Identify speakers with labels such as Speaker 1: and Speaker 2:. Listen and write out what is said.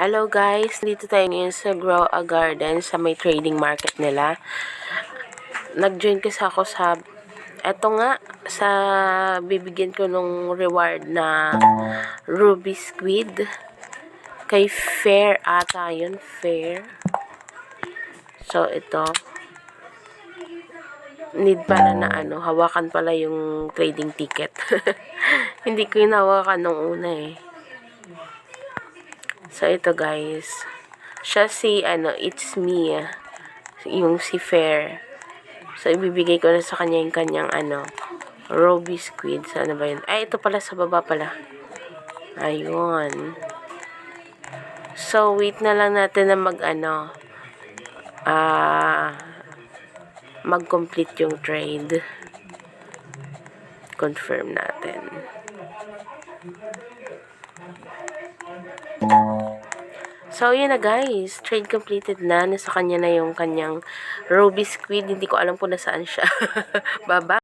Speaker 1: Hello guys, dito tayo ngayon sa Grow a Garden sa may trading market nila. Nag-join kasi ako sa, eto nga, sa bibigyan ko nung reward na Ruby Squid. Kay Fair ata yun, Fair. So ito, need pala na hawakan pala yung trading ticket. Hindi ko yung hawakan nung una eh. So, ito guys. Siya si, it's me. Yung si Fair. So, ibibigay ko na sa kanya yung kanyang, Ruby Squid. So, ano ba yun? Ay, ito pala sa baba pala. Ayun. So, wait na lang natin na mag-complete yung trade. Confirm natin. So, yun na guys. Trade completed na. Nasa kanya na yung kanyang Ruby Squid. Hindi ko alam kung nasaan siya. Bye-bye.